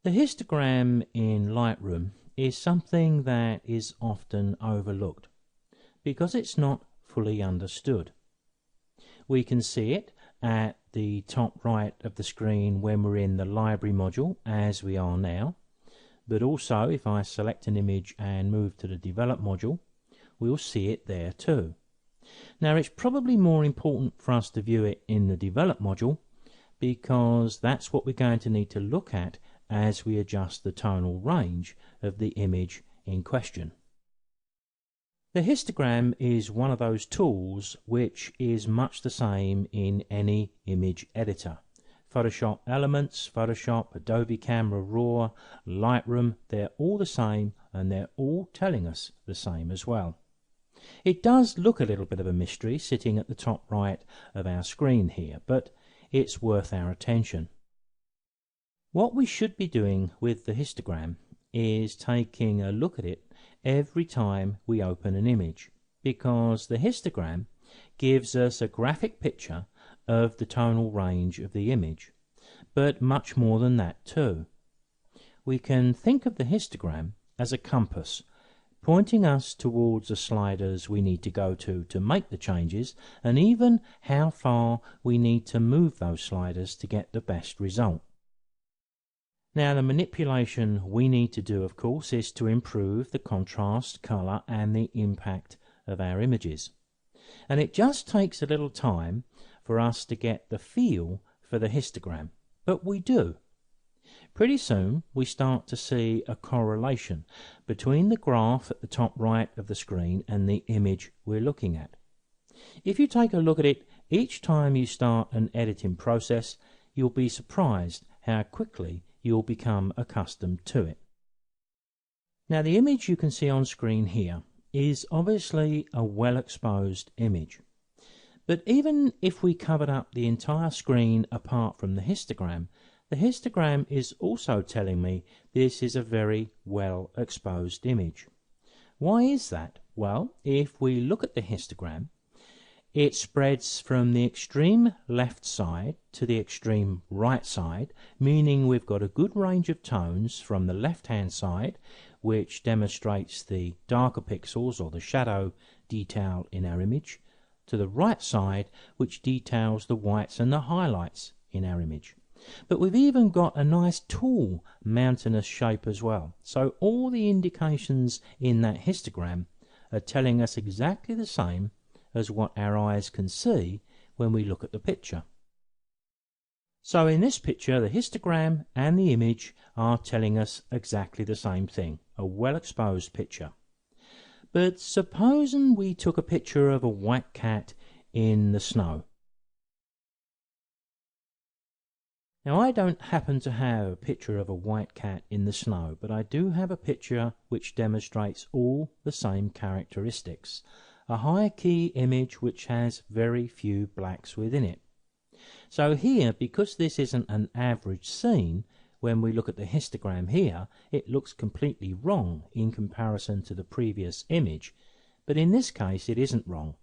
The histogram in Lightroom is something that is often overlooked because it's not fully understood. We can see it at the top right of the screen when we're in the library module, as we are now, but also if I select an image and move to the develop module, we'll see it there too. Now it's probably more important for us to view it in the develop module because that's what we're going to need to look at as we adjust the tonal range of the image in question. The histogram is one of those tools which is much the same in any image editor. Photoshop Elements, Photoshop, Adobe Camera Raw, Lightroom, they're all the same and they're all telling us the same as well. It does look a little bit of a mystery sitting at the top right of our screen here, but it's worth our attention. What we should be doing with the histogram is taking a look at it every time we open an image, because the histogram gives us a graphic picture of the tonal range of the image, but much more than that too. We can think of the histogram as a compass, pointing us towards the sliders we need to go to make the changes, and even how far we need to move those sliders to get the best result. Now the manipulation we need to do, of course, is to improve the contrast, colour and the impact of our images. And it just takes a little time for us to get the feel for the histogram, but we do. Pretty soon we start to see a correlation between the graph at the top right of the screen and the image we're looking at. If you take a look at it each time you start an editing process, you'll be surprised how quickly you'll become accustomed to it. Now the image you can see on screen here is obviously a well exposed image, but even if we covered up the entire screen apart from the histogram is also telling me this is a very well exposed image. Why is that? Well, if we look at the histogram, it spreads from the extreme left side to the extreme right side, meaning we've got a good range of tones from the left hand side, which demonstrates the darker pixels or the shadow detail in our image, to the right side, which details the whites and the highlights in our image. But we've even got a nice tall mountainous shape as well. So all the indications in that histogram are telling us exactly the same as what our eyes can see when we look at the picture. So in this picture, the histogram and the image are telling us exactly the same thing, a well exposed picture. But supposing we took a picture of a white cat in the snow. Now I don't happen to have a picture of a white cat in the snow, but I do have a picture which demonstrates all the same characteristics. A high key image which has very few blacks within it. So here, because this isn't an average scene, when we look at the histogram here, it looks completely wrong in comparison to the previous image, but in this case it isn't wrong.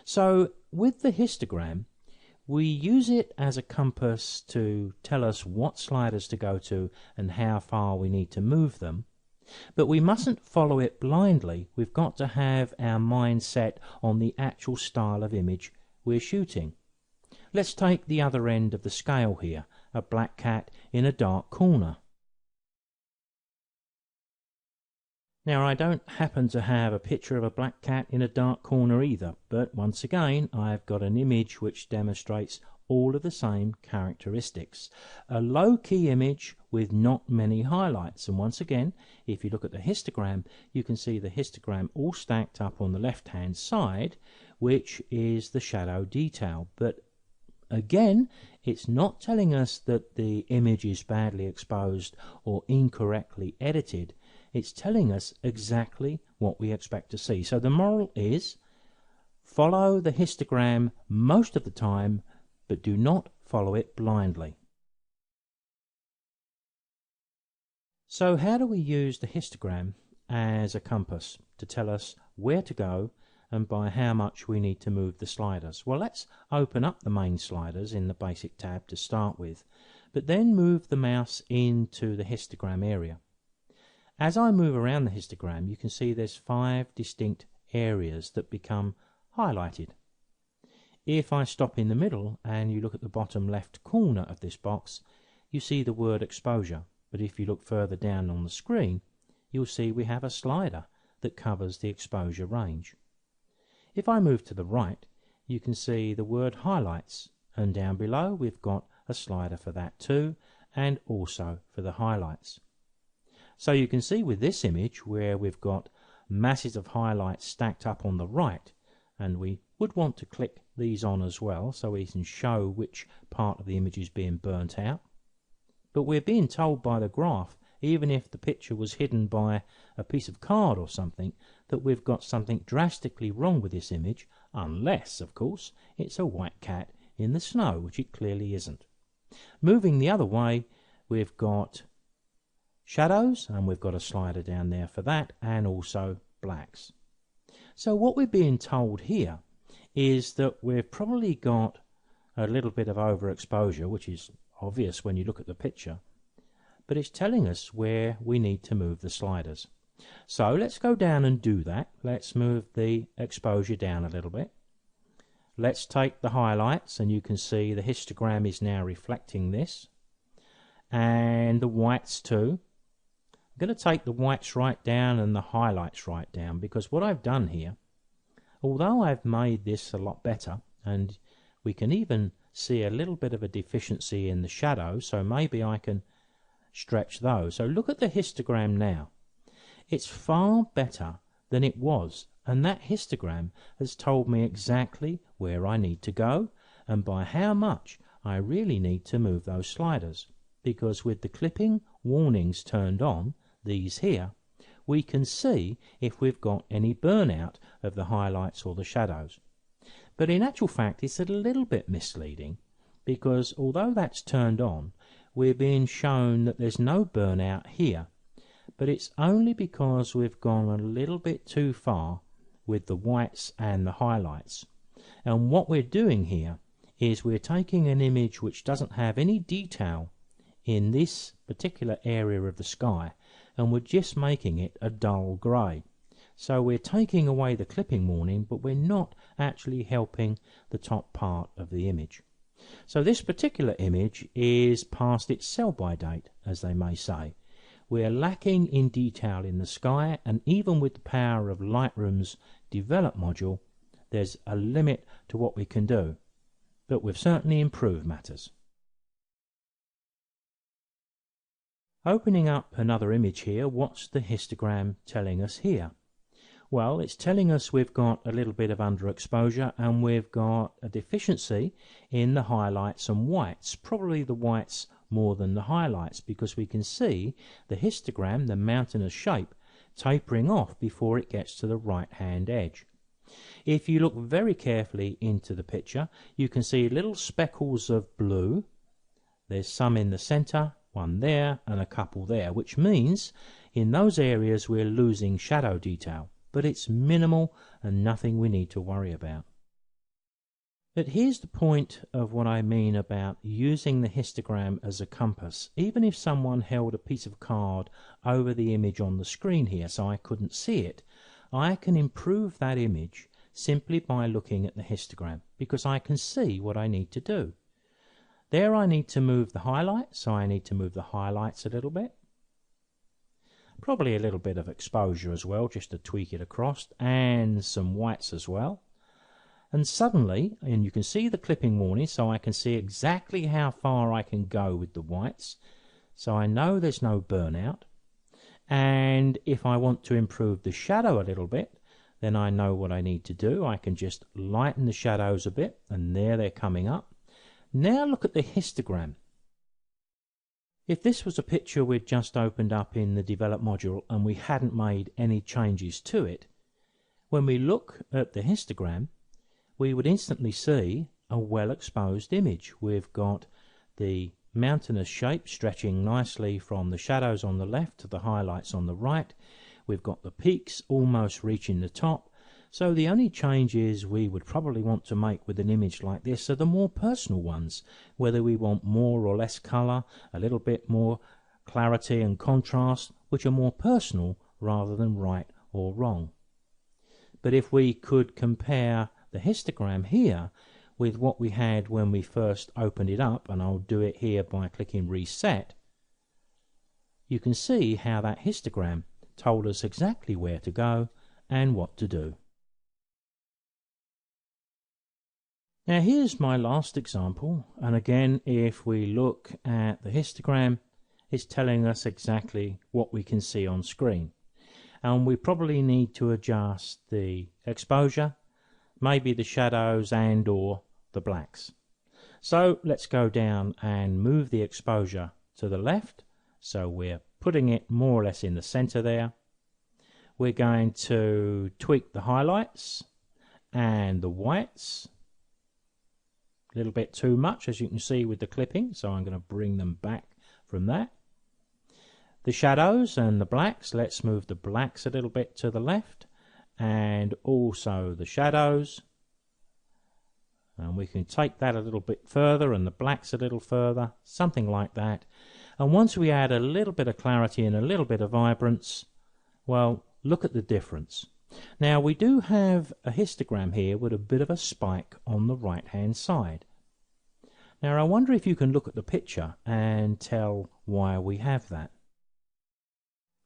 So with the histogram, we use it as a compass to tell us what sliders to go to and how far we need to move them. But we mustn't follow it blindly. We've got to have our mind set on the actual style of image we're shooting. Let's take the other end of the scale here, a black cat in a dark corner. Now I don't happen to have a picture of a black cat in a dark corner either, but once again I've got an image which demonstrates all of the same characteristics. A low-key image with not many highlights, and once again, if you look at the histogram, you can see the histogram all stacked up on the left-hand side, which is the shadow detail. But again, it's not telling us that the image is badly exposed or incorrectly edited. It's telling us exactly what we expect to see. So the moral is, follow the histogram most of the time, but do not follow it blindly. So how do we use the histogram as a compass to tell us where to go and by how much we need to move the sliders? Well, let's open up the main sliders in the basic tab to start with. but then move the mouse into the histogram area. As I move around the histogram, you can see there's 5 distinct areas that become highlighted. If I stop in the middle and you look at the bottom left corner of this box, you see the word exposure, but if you look further down on the screen, you'll see we have a slider that covers the exposure range. If I move to the right, you can see the word highlights, and down below we've got a slider for that too, and also for the highlights. So you can see with this image where we've got masses of highlights stacked up on the right, and we would want to click these on as well so we can show which part of the image is being burnt out. But we're being told by the graph, even if the picture was hidden by a piece of card or something, that we've got something drastically wrong with this image, unless, of course, it's a white cat in the snow, which it clearly isn't. Moving the other way, we've got shadows, and we've got a slider down there for that, and also blacks. So what we're being told here is that we've probably got a little bit of overexposure, which is obvious when you look at the picture, but it's telling us where we need to move the sliders. So let's go down and do that. Let's move the exposure down a little bit. Let's take the highlights, and you can see the histogram is now reflecting this, and the whites too. I'm going to take the whites right down and the highlights right down, because what I've done here, although I've made this a lot better, and we can even see a little bit of a deficiency in the shadow, so maybe I can stretch those. So look at the histogram now. It's far better than it was, and that histogram has told me exactly where I need to go and by how much I really need to move those sliders, because with the clipping warnings turned on, these here, we can see if we've got any burnout of the highlights or the shadows. But in actual fact, it's a little bit misleading, because although that's turned on, we're being shown that there's no burnout here, but it's only because we've gone a little bit too far with the whites and the highlights. And what we're doing here is we're taking an image which doesn't have any detail in this particular area of the sky, and we're just making it a dull grey. So we're taking away the clipping warning, but we're not actually helping the top part of the image. So this particular image is past its sell-by date, as they may say. We're lacking in detail in the sky, and even with the power of Lightroom's Develop module, there's a limit to what we can do. But we've certainly improved matters. Opening up another image here, what's the histogram telling us here? Well, it's telling us we've got a little bit of underexposure, and we've got a deficiency in the highlights and whites, probably the whites more than the highlights, because we can see the histogram, the mountainous shape, tapering off before it gets to the right hand edge. If you look very carefully into the picture, you can see little speckles of blue. There's some in the center, one there and a couple there, which means in those areas we're losing shadow detail, but it's minimal and nothing we need to worry about. But here's the point of what I mean about using the histogram as a compass. Even if someone held a piece of card over the image on the screen here so I couldn't see it, I can improve that image simply by looking at the histogram, because I can see what I need to do. There I need to move the highlights, so I need to move the highlights a little bit. Probably a little bit of exposure as well, just to tweak it across, and some whites as well. And suddenly, and you can see the clipping warning, so I can see exactly how far I can go with the whites. So I know there's no burnout. And if I want to improve the shadow a little bit, then I know what I need to do. I can just lighten the shadows a bit, and there they're coming up. Now look at the histogram. If this was a picture we'd just opened up in the Develop module and we hadn't made any changes to it, when we look at the histogram, we would instantly see a well-exposed image. We've got the mountainous shape stretching nicely from the shadows on the left to the highlights on the right. We've got the peaks almost reaching the top. So the only changes we would probably want to make with an image like this are the more personal ones, whether we want more or less colour, a little bit more clarity and contrast, which are more personal rather than right or wrong. But if we could compare the histogram here with what we had when we first opened it up, and I'll do it here by clicking reset, you can see how that histogram told us exactly where to go and what to do. Now here's my last example, and again if we look at the histogram, it's telling us exactly what we can see on screen. And we probably need to adjust the exposure, maybe the shadows and or the blacks. So let's go down and move the exposure to the left, so we're putting it more or less in the center there. We're going to tweak the highlights and the whites. A little bit too much, as you can see with the clipping, so I'm going to bring them back from that. The shadows and the blacks, let's move the blacks a little bit to the left, and also the shadows. And we can take that a little bit further and the blacks a little further, something like that. And once we add a little bit of clarity and a little bit of vibrance, well, look at the difference. Now we do have a histogram here with a bit of a spike on the right hand side. Now I wonder if you can look at the picture and tell why we have that.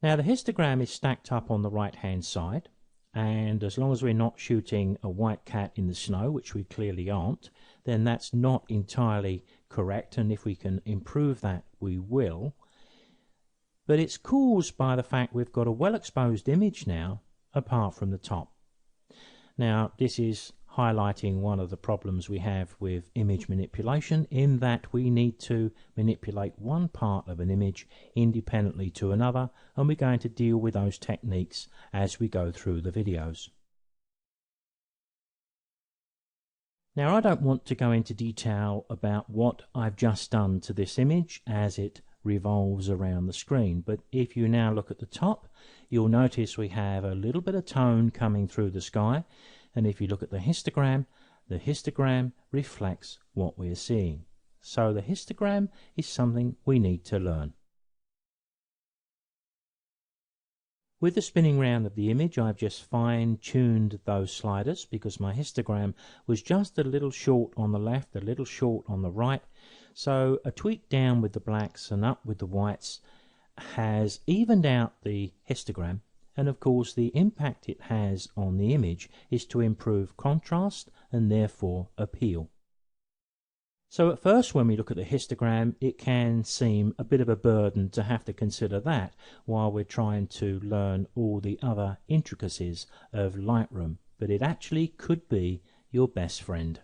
Now the histogram is stacked up on the right hand side, and as long as we're not shooting a white cat in the snow, which we clearly aren't, then that's not entirely correct, and if we can improve that we will. But it's caused by the fact we've got a well exposed image now apart from the top. Now this is highlighting one of the problems we have with image manipulation, in that we need to manipulate one part of an image independently to another, and we're going to deal with those techniques as we go through the videos. Now I don't want to go into detail about what I've just done to this image as it revolves around the screen, but if you now look at the top, you'll notice we have a little bit of tone coming through the sky, and if you look at the histogram reflects what we're seeing. So the histogram is something we need to learn. With the spinning round of the image, I've just fine-tuned those sliders because my histogram was just a little short on the left, a little short on the right. So a tweak down with the blacks and up with the whites has evened out the histogram, and of course the impact it has on the image is to improve contrast and therefore appeal. So at first when we look at the histogram, it can seem a bit of a burden to have to consider that while we're trying to learn all the other intricacies of Lightroom, but it actually could be your best friend.